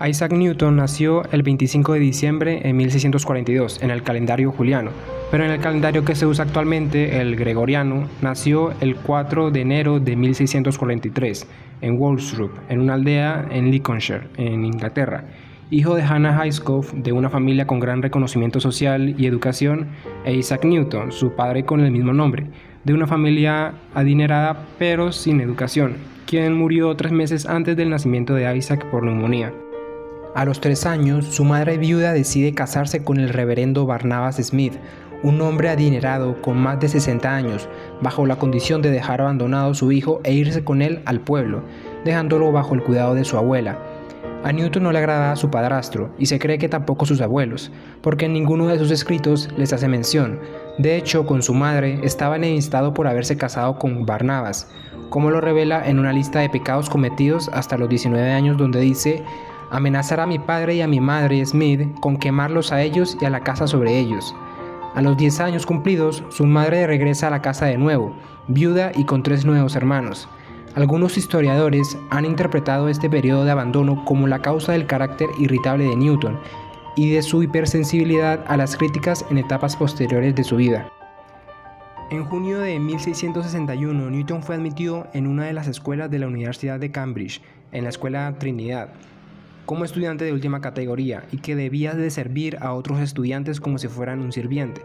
Isaac Newton nació el 25 de diciembre de 1642 en el calendario juliano, pero en el calendario que se usa actualmente, el gregoriano, nació el 4 de enero de 1643 en Woolsthorpe, en una aldea en Lincolnshire, en Inglaterra. Hijo de Hannah Highscroft, de una familia con gran reconocimiento social y educación, e Isaac Newton, su padre con el mismo nombre, de una familia adinerada pero sin educación, quien murió 3 meses antes del nacimiento de Isaac por neumonía. A los 3 años, su madre viuda decide casarse con el reverendo Barnabas Smith, un hombre adinerado con más de 60 años, bajo la condición de dejar abandonado a su hijo e irse con él al pueblo, dejándolo bajo el cuidado de su abuela. A Newton no le agradaba su padrastro, y se cree que tampoco sus abuelos, porque en ninguno de sus escritos les hace mención. De hecho, con su madre estaba enemistado por haberse casado con Barnabas, como lo revela en una lista de pecados cometidos hasta los 19 años, donde dice: amenazar a mi padre y a mi madre Smith con quemarlos a ellos y a la casa sobre ellos. A los 10 años cumplidos, su madre regresa a la casa de nuevo, viuda y con 3 nuevos hermanos. Algunos historiadores han interpretado este periodo de abandono como la causa del carácter irritable de Newton y de su hipersensibilidad a las críticas en etapas posteriores de su vida. En junio de 1661, Newton fue admitido en una de las escuelas de la Universidad de Cambridge, en la Escuela Trinidad, como estudiante de última categoría y que debía de servir a otros estudiantes como si fueran un sirviente.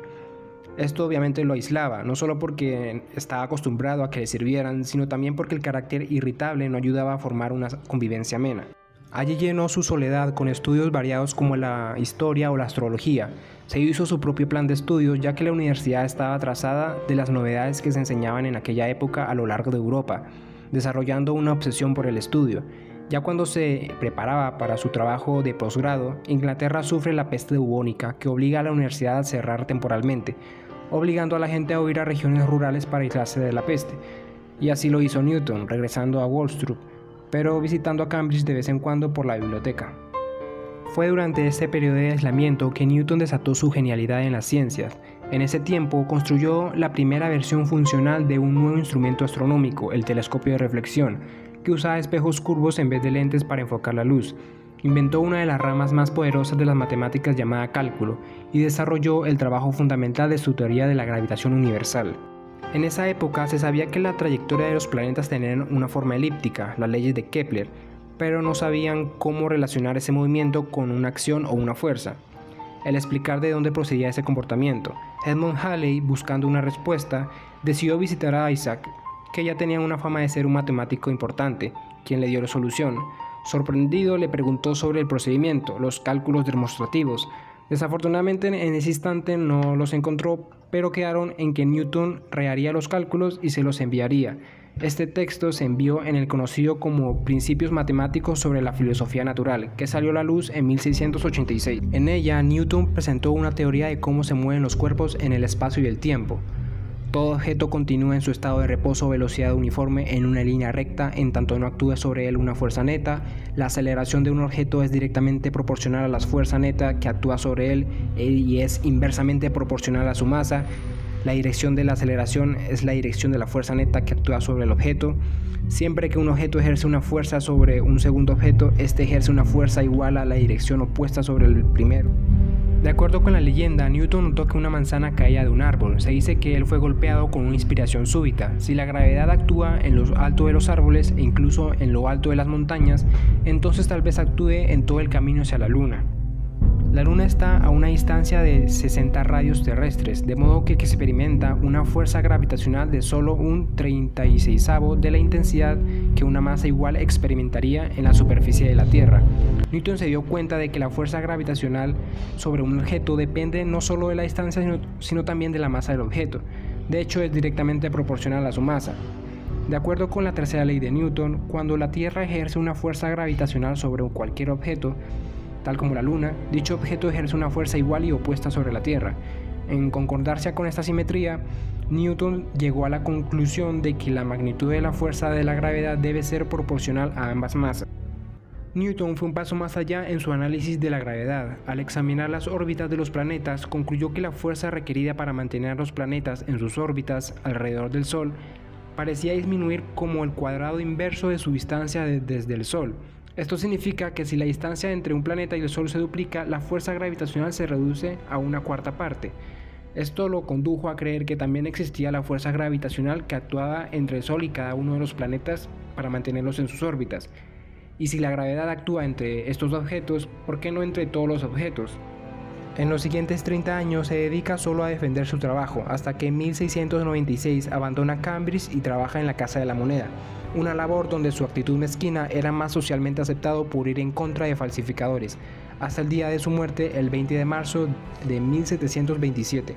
Esto obviamente lo aislaba, no solo porque estaba acostumbrado a que le sirvieran, sino también porque el carácter irritable no ayudaba a formar una convivencia amena. Allí llenó su soledad con estudios variados como la historia o la astrología. Se hizo su propio plan de estudios, ya que la universidad estaba atrasada de las novedades que se enseñaban en aquella época a lo largo de Europa, desarrollando una obsesión por el estudio. Ya cuando se preparaba para su trabajo de posgrado, Inglaterra sufre la peste bubónica que obliga a la universidad a cerrar temporalmente, obligando a la gente a huir a regiones rurales para aislarse de la peste. Y así lo hizo Newton, regresando a Woolsthorpe, pero visitando a Cambridge de vez en cuando por la biblioteca. Fue durante este periodo de aislamiento que Newton desató su genialidad en las ciencias. En ese tiempo construyó la primera versión funcional de un nuevo instrumento astronómico, el telescopio de reflexión, que usaba espejos curvos en vez de lentes para enfocar la luz. Inventó una de las ramas más poderosas de las matemáticas llamada cálculo y desarrolló el trabajo fundamental de su teoría de la gravitación universal. En esa época se sabía que la trayectoria de los planetas tenían una forma elíptica, las leyes de Kepler, pero no sabían cómo relacionar ese movimiento con una acción o una fuerza. El explicar de dónde procedía ese comportamiento. Edmund Halley, buscando una respuesta, decidió visitar a Isaac, que ya tenía una fama de ser un matemático importante, quien le dio la solución. Sorprendido, le preguntó sobre el procedimiento, los cálculos demostrativos. Desafortunadamente, en ese instante no los encontró, pero quedaron en que Newton reharía los cálculos y se los enviaría. Este texto se envió en el conocido como Principios Matemáticos sobre la Filosofía Natural, que salió a la luz en 1686. En ella, Newton presentó una teoría de cómo se mueven los cuerpos en el espacio y el tiempo. Todo objeto continúa en su estado de reposo o velocidad uniforme en una línea recta en tanto no actúe sobre él una fuerza neta. La aceleración de un objeto es directamente proporcional a la fuerza neta que actúa sobre él y es inversamente proporcional a su masa. La dirección de la aceleración es la dirección de la fuerza neta que actúa sobre el objeto. Siempre que un objeto ejerce una fuerza sobre un segundo objeto, este ejerce una fuerza igual a la dirección opuesta sobre el primero. De acuerdo con la leyenda, Newton notó que una manzana caía de un árbol. Se dice que él fue golpeado con una inspiración súbita. Si la gravedad actúa en lo alto de los árboles e incluso en lo alto de las montañas, entonces tal vez actúe en todo el camino hacia la luna. La luna está a una distancia de 60 radios terrestres, de modo que experimenta una fuerza gravitacional de solo un 36avo de la intensidad que una masa igual experimentaría en la superficie de la Tierra. Newton se dio cuenta de que la fuerza gravitacional sobre un objeto depende no solo de la distancia, sino también de la masa del objeto. De hecho, es directamente proporcional a su masa. De acuerdo con la tercera ley de Newton, cuando la Tierra ejerce una fuerza gravitacional sobre cualquier objeto, tal como la Luna, dicho objeto ejerce una fuerza igual y opuesta sobre la Tierra. En concordancia con esta simetría, Newton llegó a la conclusión de que la magnitud de la fuerza de la gravedad debe ser proporcional a ambas masas. Newton fue un paso más allá en su análisis de la gravedad. Al examinar las órbitas de los planetas, concluyó que la fuerza requerida para mantener a los planetas en sus órbitas alrededor del Sol parecía disminuir como el cuadrado inverso de su distancia desde el Sol. Esto significa que si la distancia entre un planeta y el Sol se duplica, la fuerza gravitacional se reduce a una cuarta parte. Esto lo condujo a creer que también existía la fuerza gravitacional que actuaba entre el Sol y cada uno de los planetas para mantenerlos en sus órbitas. Y si la gravedad actúa entre estos objetos, ¿por qué no entre todos los objetos? En los siguientes 30 años se dedica solo a defender su trabajo, hasta que en 1696 abandona Cambridge y trabaja en la Casa de la Moneda, una labor donde su actitud mezquina era más socialmente aceptado por ir en contra de falsificadores, hasta el día de su muerte el 20 de marzo de 1727.